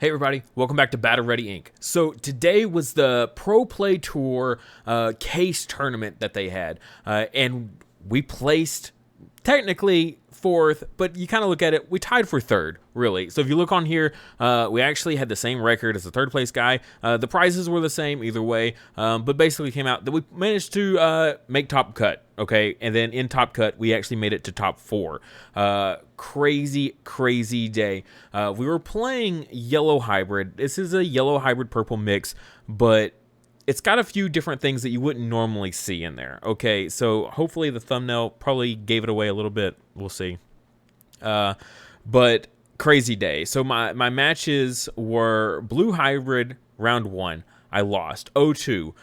Hey everybody, welcome back to Battle Ready Inc. So today was the Pro Play Tour case tournament that they had, and we placed technically fourth, but you kind of look at it, we tied for third, really. So if you look on here, we actually had the same record as the third place guy. The prizes were the same either way, but basically came out that we managed to make top cut, okay? And then in top cut, we actually made it to top 4. Crazy day. We were playing yellow hybrid. This is a yellow hybrid purple mix, but it's got a few different things that you wouldn't normally see in there. Okay, so hopefully the thumbnail probably gave it away a little bit. We'll see. But crazy day. So my matches were blue hybrid round 1. I lost 0-2.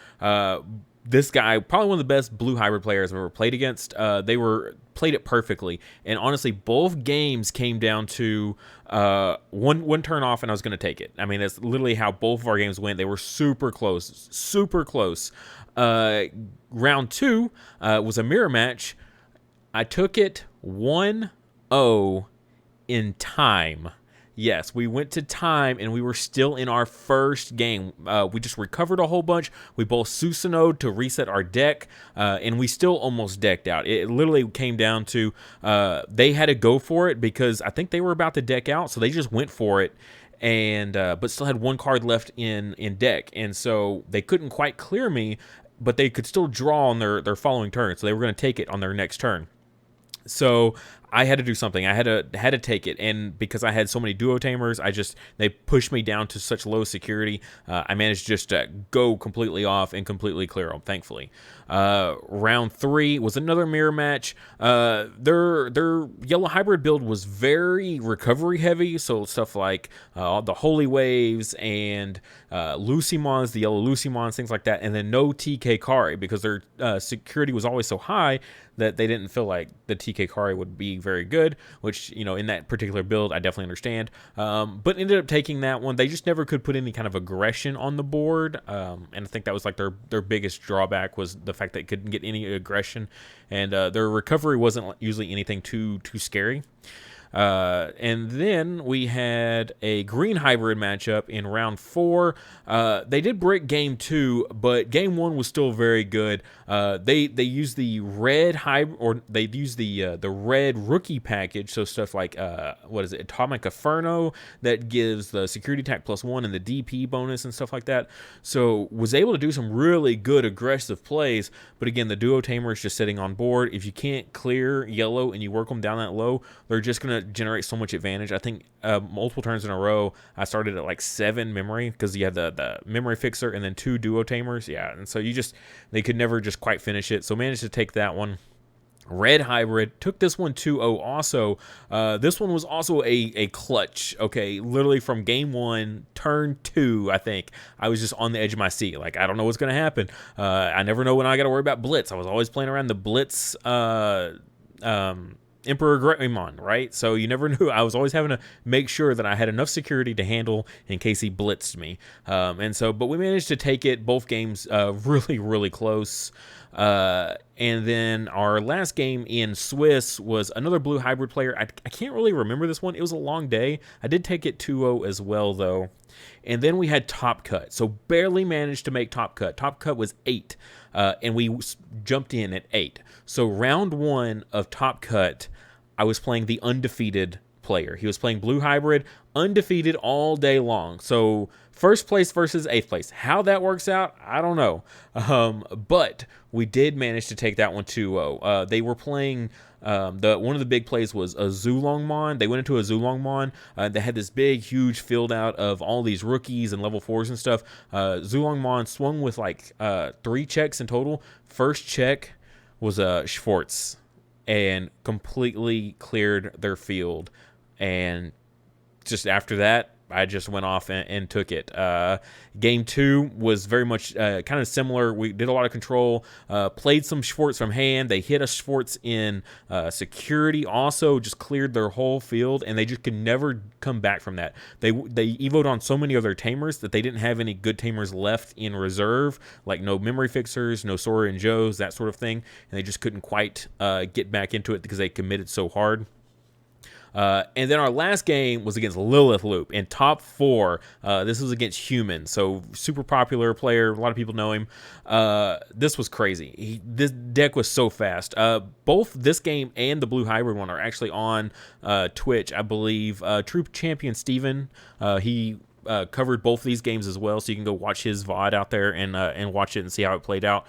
This guy, probably one of the best blue hybrid players I've ever played against. They played it perfectly, and honestly, both games came down to one turn off, and I was going to take it. I mean, that's literally how both of our games went. They were super close, super close. Round 2 was a mirror match. I took it 1-0 in time. Yes, we went to time, and we were still in our first game. We just recovered a whole bunch. We both Susanoed to reset our deck, and we still almost decked out. It literally came down to they had to go for it because I think they were about to deck out, so they just went for it, and but still had one card left in deck, and so they couldn't quite clear me, but they could still draw on their following turn, so they were going to take it on their next turn. So I had to do something. I had to take it, and because I had so many duo tamers, they pushed me down to such low security. I managed just to go completely off and completely clear them, thankfully. Round 3 was another mirror match. Their yellow hybrid build was very recovery heavy, so stuff like the Holy Waves and Lucimons, the yellow Lucimons, things like that, and then no TK Kari because their security was always so high that they didn't feel like the TK Kari would be very good, which, you know, in that particular build, I definitely understand. But ended up taking that one. They just never could put any kind of aggression on the board, and I think that was like their biggest drawback was the fact that they couldn't get any aggression, and their recovery wasn't usually anything too scary. And then we had a green hybrid matchup in round 4. They did break game 2, but game 1 was still very good. They used the red hybrid, or they used the red rookie package. So stuff like what is it, Atomic Inferno, that gives the security attack +1 and the DP bonus and stuff like that. So was able to do some really good aggressive plays. But again, the duo tamer is just sitting on board. If you can't clear yellow and you work them down that low, they're just gonna generate so much advantage. I think multiple turns in a row I started at like 7 memory because you have the memory fixer and then 2 duo tamers. Yeah, and so they could never just quite finish it, so managed to take that one. Red hybrid took this one 2-0 also. This one was also a clutch. Okay, literally from game 1, turn 2, I think I was just on the edge of my seat. Like, I don't know what's gonna happen. I never know when I gotta worry about blitz. I was always playing around the blitz Emperor Ghazimon, right? So you never knew. I was always having to make sure that I had enough security to handle in case he blitzed me. But we managed to take it both games really close. And then our last game in Swiss was another blue hybrid player. I can't really remember this one. It was a long day. I did take it 2-0 as well, though. And then we had Top Cut. So barely managed to make Top Cut. Top Cut was 8. And we jumped in at 8. So round 1 of Top Cut, I was playing the undefeated player. He was playing blue hybrid, undefeated all day long. So first place versus 8th place. How that works out, I don't know. But we did manage to take that one 2-0. They were playing, one of the big plays was a Zulongmon. They went into a Zulongmon. They had this big, huge field out of all these rookies and level 4s and stuff. Zulongmon swung with like 3 checks in total. First check was a Schwartz and completely cleared their field. And just after that, I just went off and took it. Game 2 was very much kind of similar. We did a lot of control, played some Schwartz from hand. They hit a Schwartz in security also, just cleared their whole field, and they just could never come back from that. They evoed on so many of their tamers that they didn't have any good tamers left in reserve, like no memory fixers, no Sora and Joes, that sort of thing, and they just couldn't quite get back into it because they committed so hard. And then our last game was against Lilith Loop in top 4. This was against Human, so super popular player. A lot of people know him. This was crazy. This deck was so fast. Both this game and the Blue Hybrid one are actually on Twitch, I believe. True Champion Steven, he covered both of these games as well, so you can go watch his VOD out there and watch it and see how it played out.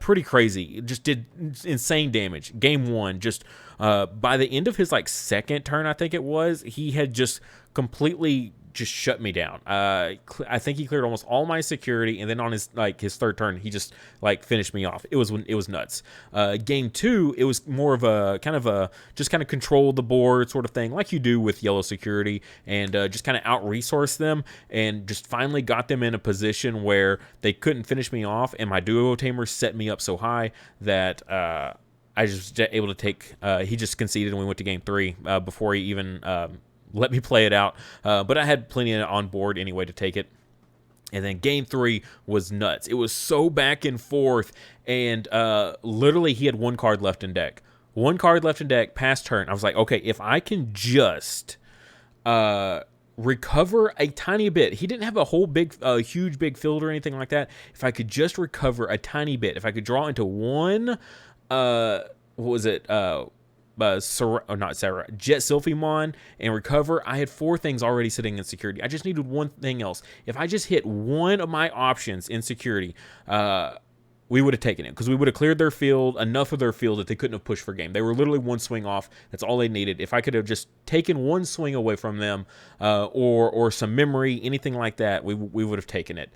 Pretty crazy. It just did insane damage. Game 1, just by the end of his second turn, I think it was, he had just completely just shut me down. I think he cleared almost all my security, and then on his his third turn, he just finished me off. It was nuts. Game 2, it was more of a kind of control the board sort of thing, like you do with yellow security, and just kind of out resource them, and just finally got them in a position where they couldn't finish me off, and my duo Tamers set me up so high that I was just able to take. He just conceded, and we went to game 3 before he even let me play it out, but I had plenty on board anyway to take it. And then game 3 was nuts. It was so back and forth, and literally he had one card left in deck. One card left in deck, past turn. I was like, okay, if I can just recover a tiny bit. He didn't have a whole huge big field or anything like that. If I could just recover a tiny bit, if I could draw into one, what was it? Jet Zephyrmon and recover. I had 4 things already sitting in security. I just needed one thing else. If I just hit one of my options in security, we would have taken it, because we would have cleared their field, enough of their field that they couldn't have pushed for game. They were literally one swing off. That's all they needed. If I could have just taken one swing away from them, or some memory, anything like that, we would have taken it.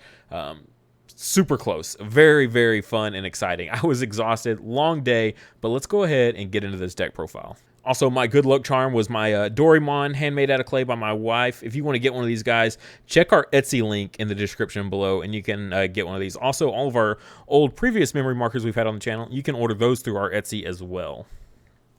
Super close. Very, very fun and exciting. I was exhausted. Long day, but let's go ahead and get into this deck profile. Also, my good luck charm was my Doraemon, handmade out of clay by my wife. If you want to get one of these guys, check our Etsy link in the description below, and you can get one of these. Also, all of our old previous memory markers we've had on the channel, you can order those through our Etsy as well.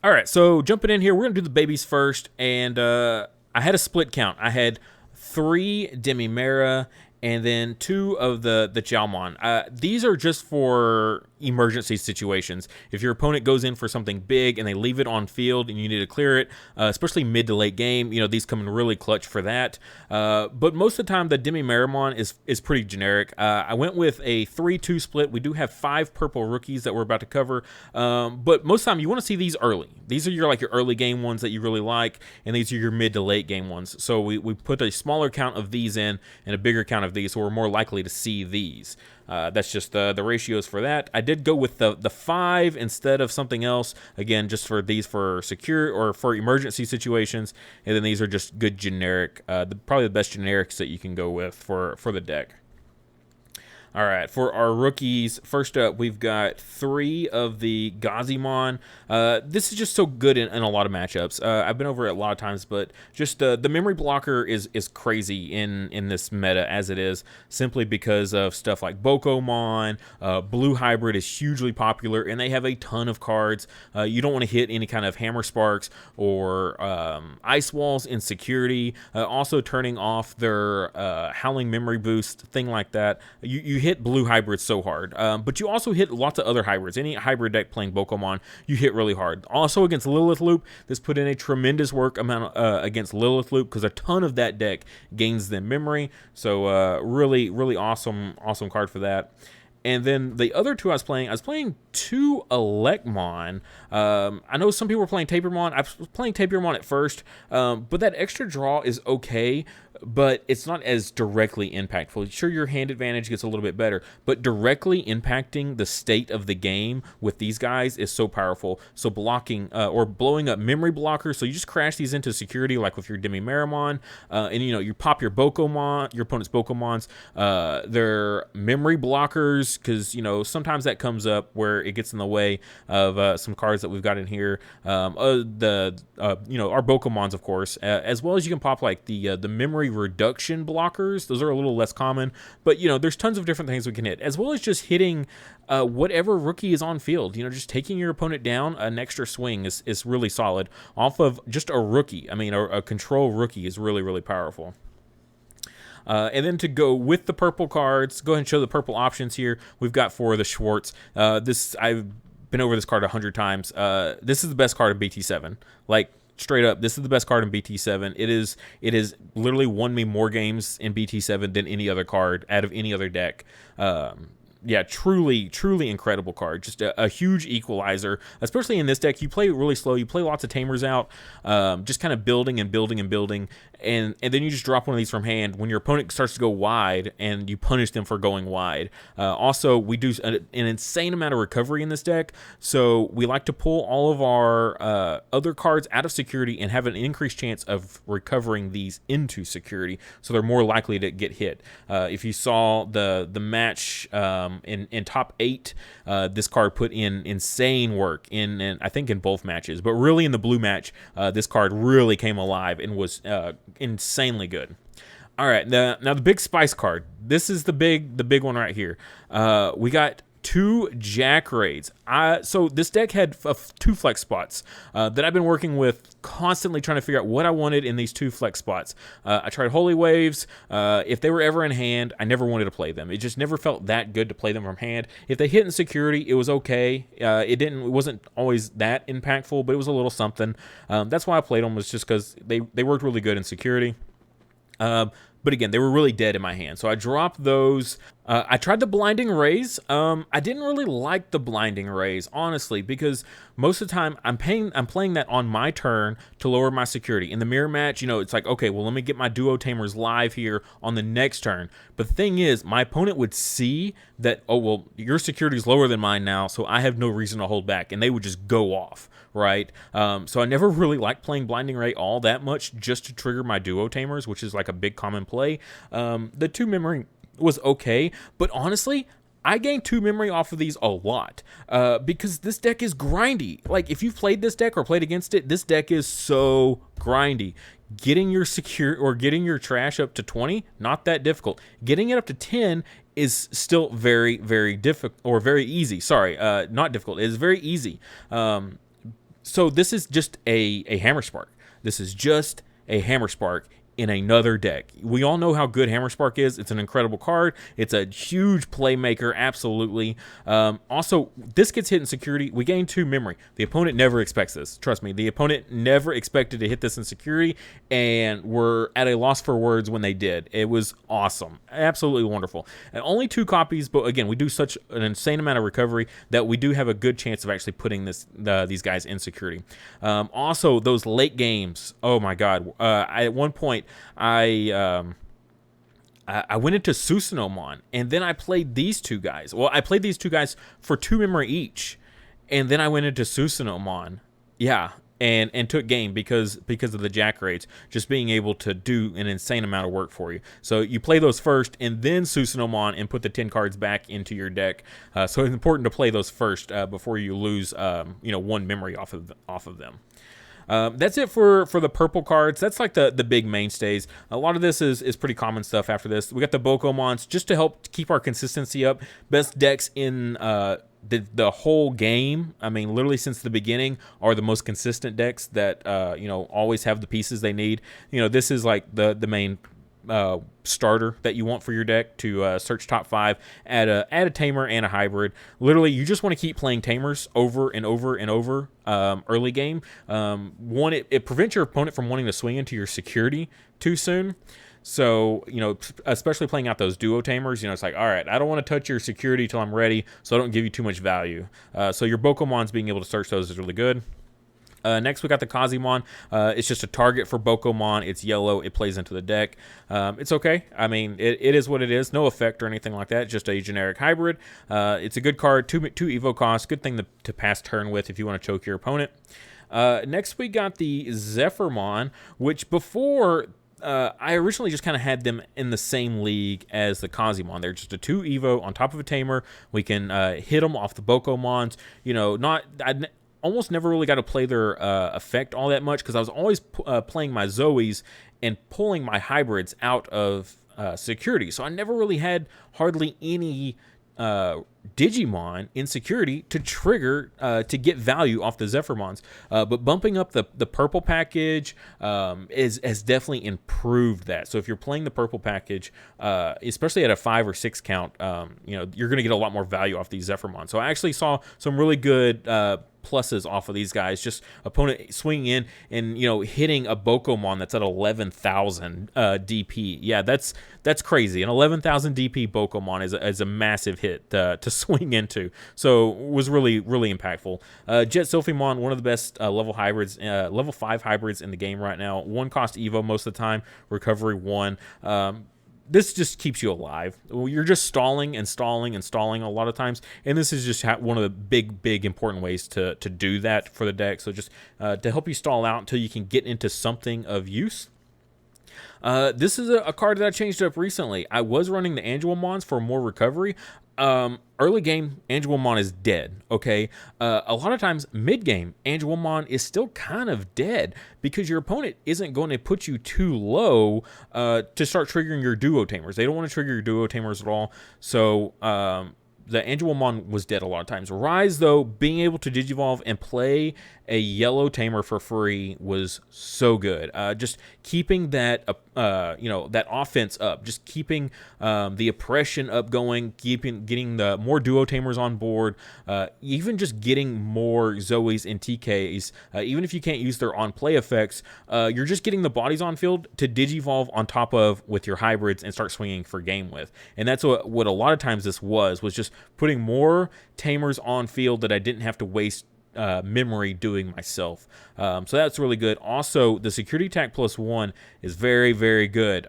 All right, so jumping in here, we're going to do the babies first, and I had a split count. I had 3 Demimera and then 2 of the Angelmon. These are just for emergency situations. If your opponent goes in for something big and they leave it on field and you need to clear it, especially mid to late game, these come in really clutch for that. But most of the time, the Demimeramon is pretty generic. I went with a 3-2 split. We do have 5 purple rookies that we're about to cover, but most of the time you want to see these early. These are your early game ones that you really like, and these are your mid to late game ones. So we put a smaller count of these in and a bigger count of these, so we're more likely to see these. That's just the ratios for that. I did go with the 5 instead of something else. Again, just for these for secure or for emergency situations. And then these are just good generic, probably the best generics that you can go with for the deck. All right, for our rookies, first up, we've got 3 of the Ghazimon. This is just so good in a lot of matchups. I've been over it a lot of times, but just the memory blocker is crazy in this meta as it is, simply because of stuff like Bokomon. Blue Hybrid is hugely popular, and they have a ton of cards. You don't want to hit any kind of Hammer Sparks or Ice Walls in security. Also turning off their Howling Memory Boost, thing like that. You hit blue hybrids so hard, but you also hit lots of other hybrids. Any hybrid deck playing Bokomon, you hit really hard. Also against Lilith Loop, this put in a tremendous work amount against Lilith Loop, because a ton of that deck gains them memory. So really awesome card for that. And then the other 2 I was playing 2 Electromon. I know some people were playing Tapermon. I was playing Tapermon at first, but that extra draw is okay, but it's not as directly impactful. Sure, your hand advantage gets a little bit better, but directly impacting the state of the game with these guys is so powerful. So blocking or blowing up memory blockers, so you just crash these into security, like with your Demimeramon, and you pop your Bokomon, your opponent's Bokomons, their memory blockers, because sometimes that comes up where it gets in the way of some cards that we've got in here. Our Bokomons, of course, as well as you can pop the memory reduction blockers. Those are a little less common, but there's tons of different things we can hit, as well as just hitting whatever rookie is on field. Just taking your opponent down an extra swing is really solid off of just a rookie. I mean, a control rookie is really powerful. And then to go with the purple cards, go ahead and show the purple options here. We've got for the Schwartz. I've been over this card 100 times. This is the best card of BT7. straight up, this is the best card in BT7. It is literally won me more games in BT7 than any other card out of any other deck. Yeah, truly incredible card. Just a huge equalizer, especially in this deck. You play really slow. You play lots of Tamers out, just kind of building and building and building, and then you just drop one of these from hand when your opponent starts to go wide, and you punish them for going wide. Also, we do an insane amount of recovery in this deck, so we like to pull all of our other cards out of security and have an increased chance of recovering these into security, so they're more likely to get hit. If you saw the match in top 8, this card put in insane work in I think in both matches, but really in the blue match, this card really came alive and was insanely good. All right, now the big spice card. This is the big one right here. We got 2 Jack Raids. So this deck had 2 flex spots that I've been working with, constantly trying to figure out what I wanted in these 2 flex spots. I tried Holy Waves. If they were ever in hand, I never wanted to play them. It just never felt that good to play them from hand. If they hit in security, it was okay. It wasn't always that impactful, but it was a little something. That's why I played them, was just because they worked really good in security. But again, they were really dead in my hand, so I dropped those. I tried the Blinding Rays. I didn't really like the Blinding Rays, honestly, because most of the time I'm playing that on my turn to lower my security. In the mirror match, it's like, okay, well, let me get my Duo Tamers live here on the next turn. But the thing is, my opponent would see that, oh, well, your security is lower than mine now, so I have no reason to hold back, and they would just go off, right? So I never really liked playing Blinding Ray all that much just to trigger my Duo Tamers, which is like a big common play. The 2 memory was okay, but honestly, I gained 2 memory off of these a lot because this deck is grindy. Like, if you've played this deck or played against it, this deck is so grindy. Getting your getting your trash up to 20, not that difficult. Getting it up to 10 is still very, very difficult, or very easy. Sorry, not difficult. It is very easy. So this is just a Hammer Spark. This is just a Hammer Spark in another deck. We all know how good Hammer Spark is. It's an incredible card. It's a huge playmaker, absolutely. Also, this gets hit in security. We gain 2 memory. The opponent never expects this. Trust me, the opponent never expected to hit this in security, and were at a loss for words when they did. It was awesome. Absolutely wonderful. And only 2 copies, but again, we do such an insane amount of recovery that we do have a good chance of actually putting these guys in security. Also, those late games, oh my god. At one point, I went into Susanomon, and then I played these 2 guys. Well, I played these 2 guys for 2 memory each, and then I went into Susanomon, yeah, and took game because of the Jack Raids, just being able to do an insane amount of work for you. So you play those first, and then Susanomon, and put the 10 cards back into your deck. So it's important to play those first before you lose 1 memory off of them. That's it for the purple cards. That's like the big mainstays. A lot of this is pretty common stuff after this. We got the Bokomons just to help keep our consistency up. Best decks in the whole game, I mean, literally since the beginning, are the most consistent decks that, always have the pieces they need. This is like the main starter that you want for your deck to search top 5, add a Tamer and a hybrid. Literally, you just want to keep playing Tamers over and over and over early game. One, it prevents your opponent from wanting to swing into your security too soon. So, especially playing out those Duo Tamers, it's like, all right, I don't want to touch your security till I'm ready, so I don't give you too much value. So your Bokomons being able to search those is really good. Next, we got the Ghazimon. It's just a target for Bokomon. It's yellow. It plays into the deck. It's okay. I mean, it is what it is. No effect or anything like that. It's just a generic hybrid. It's a good card. 2 Evo cost. Good thing to pass turn with if you want to choke your opponent. Next, we got the Zephyrmon, which before... I originally just kind of had them in the same league as the Ghazimon. They're just a 2 Evo on top of a Tamer. We can hit them off the Bokomons. I almost never really got to play their effect all that much because I was always playing my Zoes and pulling my hybrids out of security. So I never really had hardly any Digimon in security to trigger to get value off the Zephyrmons. But bumping up the purple package has definitely improved that. So if you're playing the purple package, especially at a 5 or 6 count, you're going to get a lot more value off these Zephyrmons. So I actually saw some really good pluses off of these guys. Just opponent swinging in and, you know, hitting a Bokomon that's at 11,000 DP. Yeah, that's crazy. An 11,000 DP Bokomon is a massive hit to swing into. So was really, really impactful. Jet Zephyrmon, one of the best level hybrids, level 5 hybrids in the game right now. 1 cost Evo most of the time. Recovery 1. This just keeps you alive. You're just stalling and stalling and stalling a lot of times, and this is just one of the big important ways to do that for the deck. So just to help you stall out until you can get into something of use. This is a card that I changed up recently. I was running the Angelmons for more recovery. Early game, Angelmon is dead, okay? A lot of times, mid-game, Angelmon is still kind of dead because your opponent isn't going to put you too low to start triggering your Duo Tamers. They don't want to trigger your Duo Tamers at all, so the Angelmon was dead a lot of times. Rise, though, being able to Digivolve and play a yellow Tamer for free was so good. Just keeping that, that offense up, just keeping the oppression up going, getting the more Duo Tamers on board, even just getting more Zoes and TKs. Even if you can't use their on-play effects, you're just getting the bodies on field to Digivolve on top of with your hybrids and start swinging for game with. And that's what a lot of times this was just putting more Tamers on field that I didn't have to waste memory doing myself. So that's really good. Also, the security attack +1 is very, very good.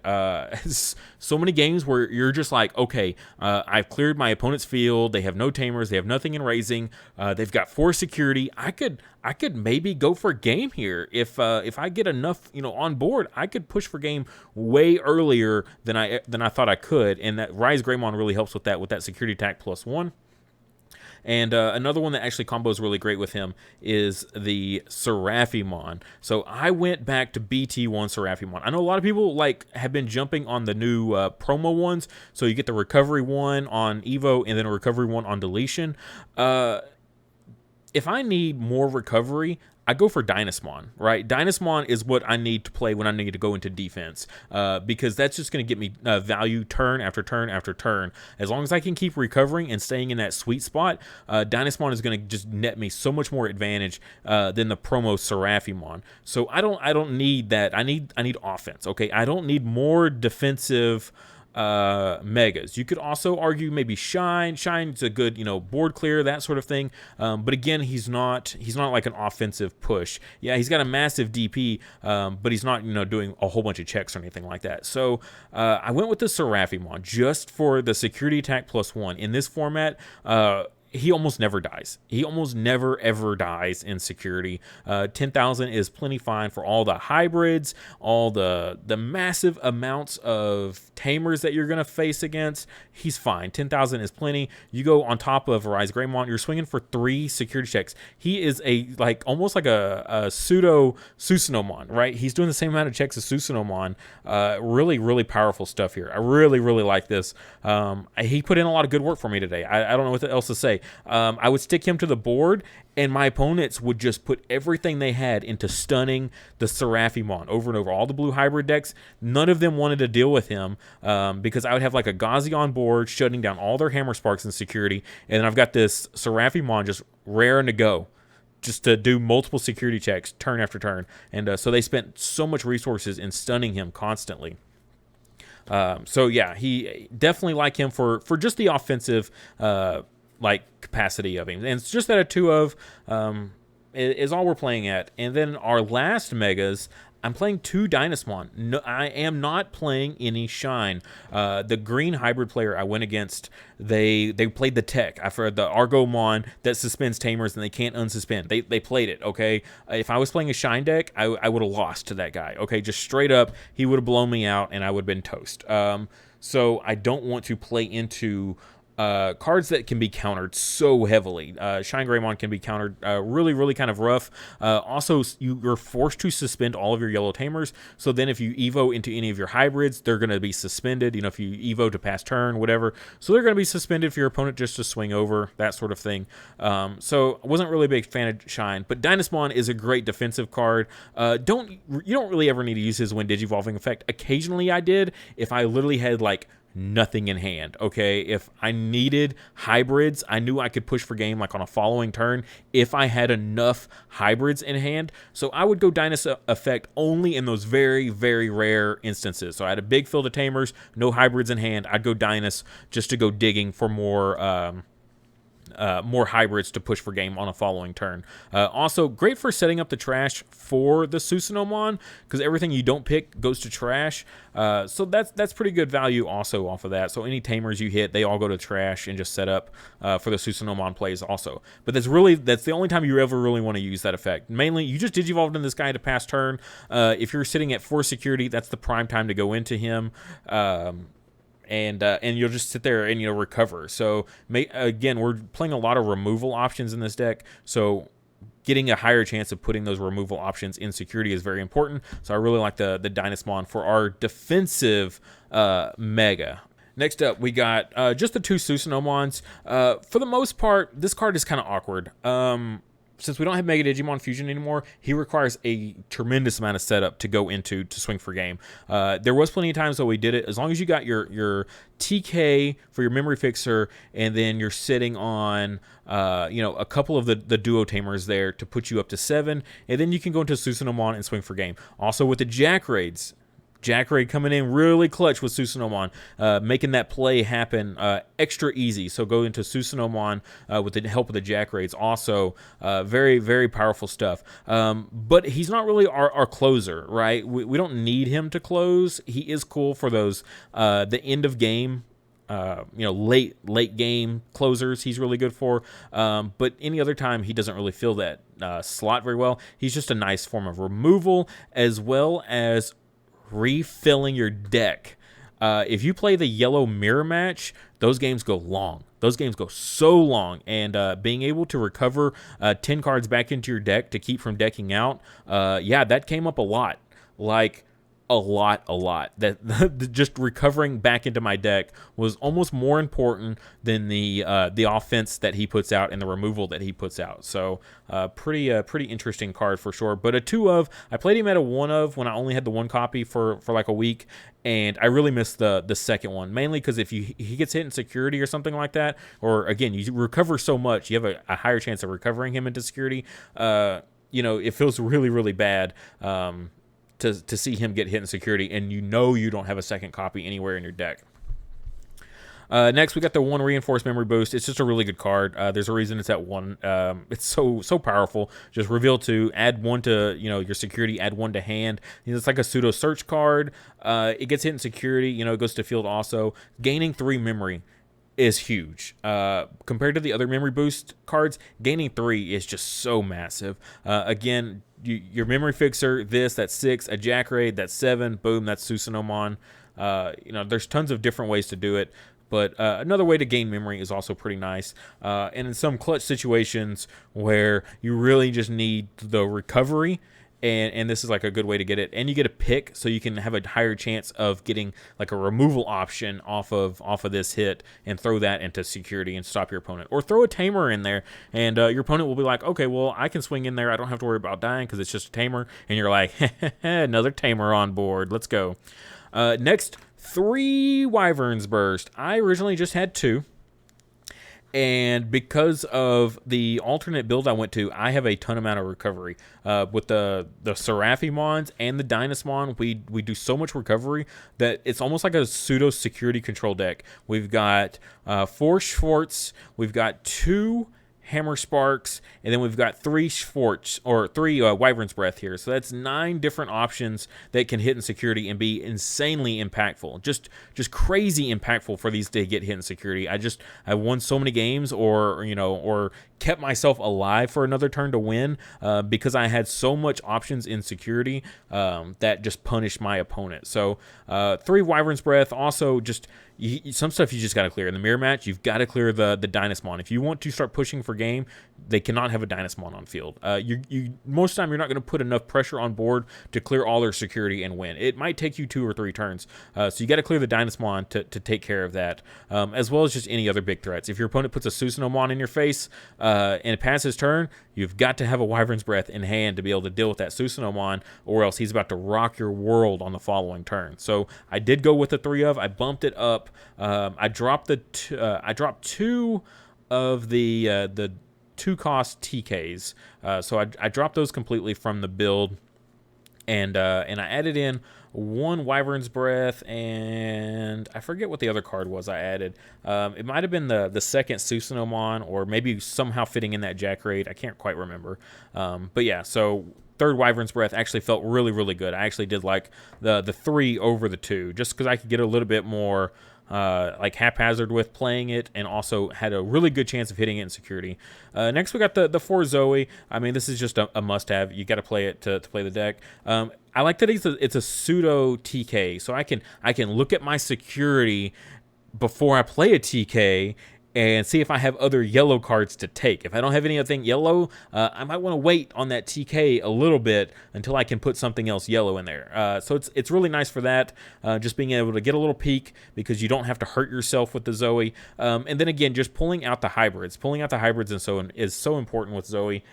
So many games where you're just like, okay, I've cleared my opponent's field. They have no Tamers. They have nothing in raising. They've got 4 security. I could maybe go for game here if I get enough, on board. I could push for game way earlier than I thought I could. And that Rise Greymon really helps with that security attack +1. And another one that actually combos really great with him is the Seraphimon. So I went back to BT1 Seraphimon. I know a lot of people have been jumping on the new promo ones. So you get the recovery 1 on Evo and then a recovery 1 on deletion. If I need more recovery, I go for Dynaswan, right? Dynaswan is what I need to play when I need to go into defense, because that's just going to get me value turn after turn after turn. As long as I can keep recovering and staying in that sweet spot, Dynaswan is going to just net me so much more advantage than the promo Seraphimon. So I don't need that. I need offense. Okay, I don't need more defensive megas. You could also argue maybe Shine's a good, board clear, that sort of thing. But again, he's not like an offensive push. Yeah, he's got a massive DP, but he's not, doing a whole bunch of checks or anything like that. So I went with the Seraphimon just for the security attack +1. In this format, he almost never dies. He almost never, ever dies in security. 10,000 is plenty fine for all the hybrids, all the massive amounts of Tamers that you're going to face against. He's fine. 10,000 is plenty. You go on top of Rise Greymon, you're swinging for 3 security checks. He is almost like a pseudo Susanomon, right? He's doing the same amount of checks as Susanomon. Really, really powerful stuff here. I really, really like this. He put in a lot of good work for me today. I don't know what else to say. I would stick him to the board, and my opponents would just put everything they had into stunning the Seraphimon over and over. All the blue hybrid decks, none of them wanted to deal with him because I would have like a Ghazimon on board, shutting down all their Hammer Sparks in security, and then I've got this Seraphimon just raring to go, just to do multiple security checks turn after turn. And so they spent so much resources in stunning him constantly. So yeah, he definitely like him for just the offensive capacity of him. And it's just that a 2 of is all we're playing at. And then our last megas, I'm playing 2 Dynaswan. No, I am not playing any Shine. The green hybrid player I went against, they played the tech. I've heard the Argomon that suspends Tamers and they can't unsuspend. They played it, okay? If I was playing a Shine deck, I would have lost to that guy, okay? Just straight up, he would have blown me out and I would have been toast. So I don't want to play into cards that can be countered so heavily. Shine Greymon can be countered really, really kind of rough. Also, you're forced to suspend all of your yellow Tamers, so then if you Evo into any of your hybrids, they're going to be suspended. If you Evo to pass turn, whatever. So they're going to be suspended for your opponent just to swing over, that sort of thing. So I wasn't really a big fan of Shine, but Dynaswan is a great defensive card. You don't really ever need to use his when Digivolving effect. Occasionally I did, if I literally had nothing in hand. Okay, if I needed hybrids, I knew I could push for game like on a following turn if I had enough hybrids in hand. So I would go Dynaswan effect only in those very, very rare instances. So I had a big field of Tamers, no hybrids in hand. I'd go Dynaswan just to go digging for more hybrids to push for game on a following turn. Also, great for setting up the trash for the Susanomon, because everything you don't pick goes to trash. So that's pretty good value also off of that. So any Tamers you hit, they all go to trash and just set up for the Susanomon plays also. But that's the only time you ever really want to use that effect. Mainly, you just Digivolved in this guy to pass turn. If you're sitting at 4 security, that's the prime time to go into him. And you'll just sit there and recover. So again, we're playing a lot of removal options in this deck, so getting a higher chance of putting those removal options in security is very important. So I really like the Dynaswan for our defensive mega. Next up, we got just the 2 Susanomons. For the most part, this card is kind of awkward. Since we don't have Mega Digimon Fusion anymore, he requires a tremendous amount of setup to go into to swing for game. There was plenty of times that we did it. As long as you got your TK for your Memory Fixer, and then you're sitting on a couple of the Duo Tamers there to put you up to 7, and then you can go into Susanomon and swing for game. Also with the Jack Raids, Jack Raid coming in really clutch with Susanomon, making that play happen extra easy. So go into Susanomon with the help of the Jack Raids. Also, very, very powerful stuff. But he's not really our closer, right? We don't need him to close. He is cool for those the end of game, late game closers. He's really good for. But any other time, he doesn't really fill that slot very well. He's just a nice form of removal, as well as refilling your deck. If you play the yellow mirror match, those games go long. Those games go so long, and being able to recover 10 cards back into your deck to keep from decking out, that came up a lot. Like a lot. That just recovering back into my deck was almost more important than the offense that he puts out and the removal that he puts out. So pretty interesting card for sure. But a 2 of, I played him at a 1 of when I only had the 1 copy for like a week, and I really missed the second one, mainly because if he gets hit in security or something like that, or again you recover so much, you have a higher chance of recovering him into security. It feels really, really bad. To see him get hit in security, and you don't have a second copy anywhere in your deck. Next, we got the 1 Reinforced Memory Boost. It's just a really good card. There's a reason it's at 1. It's so powerful. Just reveal 2, add 1 to your security, add 1 to hand. It's like a pseudo search card. It gets hit in security. It goes to field also. Gaining 3 memory is huge. Compared to the other memory boost cards, gaining 3 is just so massive. Again, your Memory Fixer, that's 6, a Jack Raid, that's 7, boom, that's Susanomon. There's tons of different ways to do it, but another way to gain memory is also pretty nice. And in some clutch situations where you really just need the recovery, and this is like a good way to get it, and you get a pick, so you can have a higher chance of getting like a removal option off of this hit and throw that into security and stop your opponent, or throw a Tamer in there, and your opponent will be like, okay, well, I can swing in there, I don't have to worry about dying because it's just a Tamer, and you're like, another Tamer on board, let's go. Next, 3 Wyverns Burst. I originally just had 2. And because of the alternate build I went to, I have a ton amount of recovery. With the Seraphimons and the Dynaswan, we do so much recovery that it's almost like a pseudo security control deck. We've got 4 Schwartz, we've got 2 Hammer Sparks, and then we've got 3 Schwartz, or 3 Wyvern's Breath here. So that's 9 different options that can hit in security and be insanely impactful. Just crazy impactful for these to get hit in security. I won so many games, or kept myself alive for another turn to win because I had so much options in security that just punished my opponent. So 3 Wyvern's Breath. Also, some stuff you just got to clear. In the mirror match, you've got to clear the Dynaswan. If you want to start pushing for for game, they cannot have a Dynaswan on field. Most of the time you're not going to put enough pressure on board to clear all their security and win. It might take you 2 or 3 turns, so you got to clear the Dynaswan to take care of that, as well as just any other big threats. If your opponent puts a Susanomon in your face and it passes turn, you've got to have a Wyvern's Breath in hand to be able to deal with that Susanomon, or else he's about to rock your world on the following turn. So I did go with the 3 of. I bumped it up. I dropped 2 of the 2-cost TKs. So I dropped those completely from the build, and I added in 1 Wyvern's Breath, and I forget what the other card was I added. It might have been the second Susanomon, or maybe somehow fitting in that Jack Raid. I can't quite remember. But yeah, so 3rd Wyvern's Breath actually felt really, really good. I actually did like the 3 over the 2, just because I could get a little bit more like haphazard with playing it, and also had a really good chance of hitting it in security. Next we got the 4 Zoe. I mean, this is just a must-have. You got to play it to play the deck. I like that it's a pseudo TK, so I can look at my security before I play a TK and see if I have other yellow cards to take. If I don't have anything yellow, I might want to wait on that TK a little bit until I can put something else yellow in there. So it's really nice for that, just being able to get a little peek, because you don't have to hurt yourself with the Zoe. And then again, just pulling out the hybrids. Pulling out the hybrids is so important with Zoe,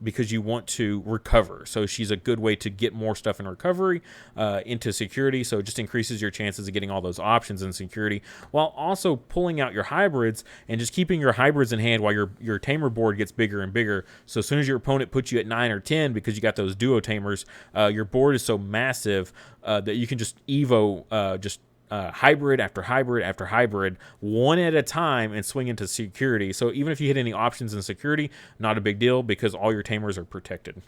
because you want to recover. So she's a good way to get more stuff in recovery into security, so it just increases your chances of getting all those options in security, while also pulling out your hybrids and just keeping your hybrids in hand while your tamer board gets bigger and bigger. So as soon as your opponent puts you at 9 or 10, because you got those duo tamers, your board is so massive that you can just evo hybrid after hybrid after hybrid, one at a time, and swing into security. So even if you hit any options in security, not a big deal, because all your tamers are protected.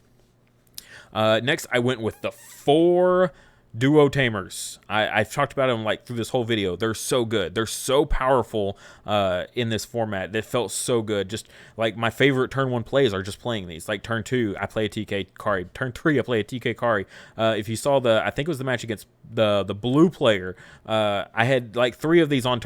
Next, I went with the 4 duo tamers. I've talked about them like through this whole video. They're so good. They're so powerful in this format. That felt so good. Just like my favorite turn 1 plays are just playing these. Like turn 2, I play a TK Kari. Turn 3, I play a TK Kari. If you saw I think it was the match against the blue player, I had like 3 of these on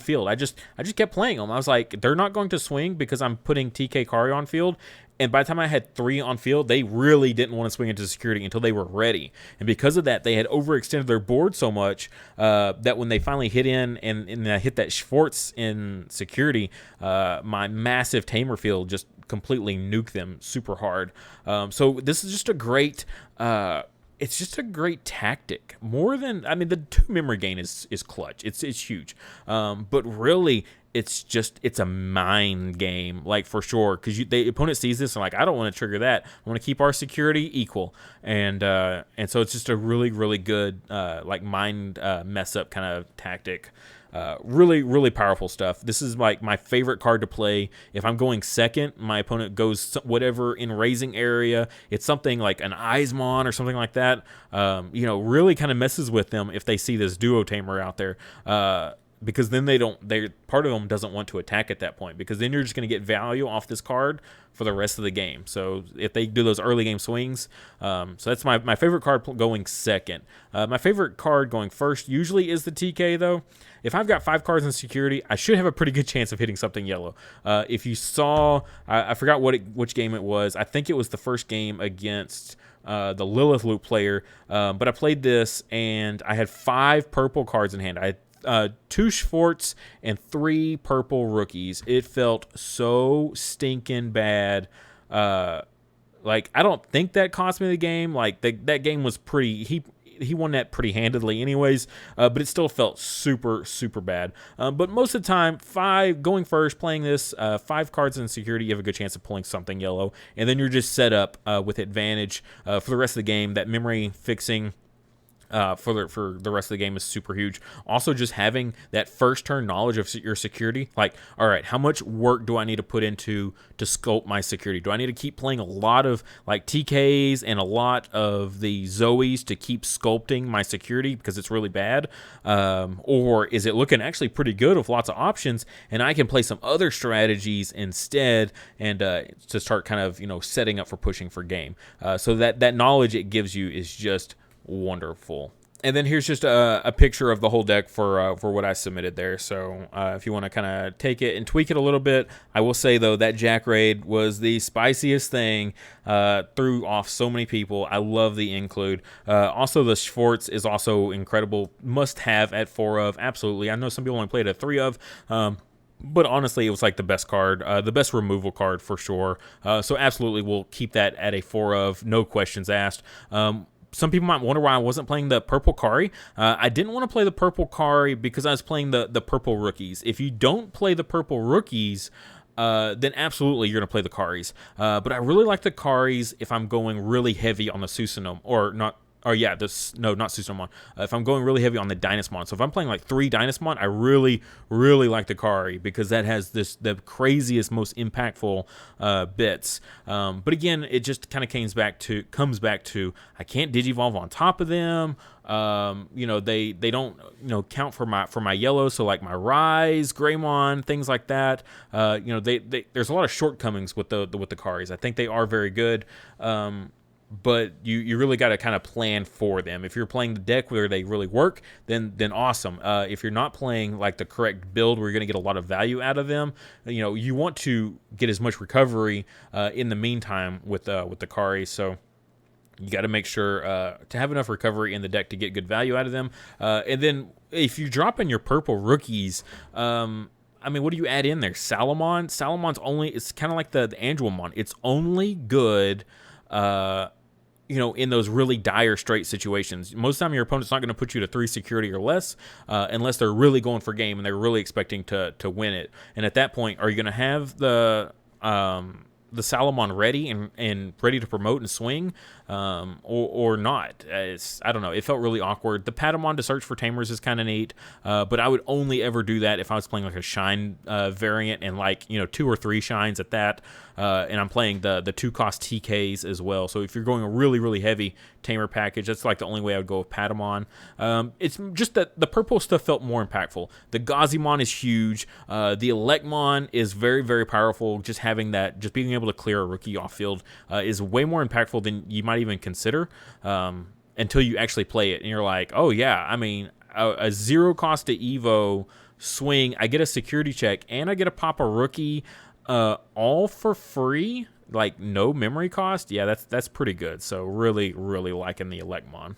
field. I just kept playing them. I was like, they're not going to swing because I'm putting TK Kari on field. And by the time I had 3 on field, they really didn't want to swing into security until they were ready. And because of that, they had overextended their board so much that when they finally hit in and I hit that Schwartz in security, my massive tamer field just completely nuked them super hard. So this is just a great... it's just a great tactic. More than, the 2 memory gain is clutch. It's huge. But really, it's a mind game, like, for sure, because the opponent sees this and like, I don't want to trigger that. I want to keep our security equal, and so it's just a really, really good like mind mess up kind of tactic. Really, really powerful stuff. This is like my favorite card to play. If I'm going second, my opponent goes whatever in raising area. It's something like an Ghazimon or something like that. Really kind of messes with them if they see this duo tamer out there. Because then part of them doesn't want to attack at that point, because then you're just going to get value off this card for the rest of the game. So if they do those early game swings, so that's my favorite card going second. My favorite card going first usually is the TK, though. If I've got 5 cards in security, I should have a pretty good chance of hitting something yellow. If you saw, I forgot which game it was. I think it was the first game against the Lilith Loop player, but I played this and I had 5 purple cards in hand. I had 2 Schwartz and 3 purple rookies. It felt so stinking bad. Like, I don't think that cost me the game. Like, that game was pretty... He won that pretty handedly anyways, but it still felt super, super bad. But most of the time, going first, playing this, 5 cards in security, you have a good chance of pulling something yellow, and then you're just set up with advantage for the rest of the game. That memory fixing for the rest of the game is super huge. Also, just having that first turn knowledge of your security, like, all right, how much work do I need to put into to sculpt my security? Do I need to keep playing a lot of like TKs and a lot of the Zoes to keep sculpting my security because it's really bad? Or is it looking actually pretty good with lots of options and I can play some other strategies instead and to start kind of, setting up for pushing for game? So that knowledge it gives you is just wonderful. And then here's just a picture of the whole deck for what I submitted there. So if you want to kind of take it and tweak it a little bit, I will say though that Jack Raid was the spiciest thing. Threw off so many people. I love the include. Also the Schwartz is also incredible. Must have at 4 of. Absolutely. I know some people only played at 3 of. But honestly, it was like the best card, the best removal card for sure. So absolutely, we'll keep that at a 4 of, no questions asked. Some people might wonder why I wasn't playing the purple Kari. I didn't want to play the purple Kari because I was playing the purple rookies. If you don't play the purple rookies, then absolutely you're going to play the Karis. But I really like the Karis if I'm going really heavy on the Susanomon, or not. Or yeah, no, not Susanomon. If I'm going really heavy on the Dynaswan, so if I'm playing like 3 Dynaswan, I really, really like the Kari because that has the craziest, most impactful bits. But again, it just kind of comes back to I can't Digivolve on top of them. They don't count for my yellow, so like my Rise, Greymon, things like that. There's a lot of shortcomings with the Karis. I think they are very good. But you really got to kind of plan for them. If you're playing the deck where they really work, then awesome. If you're not playing like the correct build where you're going to get a lot of value out of them, you want to get as much recovery in the meantime with the Kari. So you got to make sure to have enough recovery in the deck to get good value out of them. And then if you drop in your purple rookies, what do you add in there? Salamon? Salamon's it's kind of like the Angelmon. It's only good in those really dire straight situations. Most of the time your opponent's not going to put you to 3 security or less unless they're really going for game and they're really expecting to win it. And at that point, are you going to have the Salamon ready and ready to promote and swing or not? I don't know. It felt really awkward. The Patamon to search for Tamers is kind of neat, but I would only ever do that if I was playing like a Shine variant and like 2 or 3 Shines at that. And I'm playing the 2-cost TKs as well. So if you're going a really, really heavy Tamer package, that's like the only way I would go with Patamon. It's just that the purple stuff felt more impactful. The Ghazimon is huge. The Electromon is very, very powerful. Just being able to clear a rookie off field is way more impactful than you might even consider until you actually play it. And you're like, oh yeah, a 0 cost to Evo swing, I get a security check, and I get to pop a rookie all for free, like no memory cost. Yeah, that's pretty good. So really, really liking the Electromon.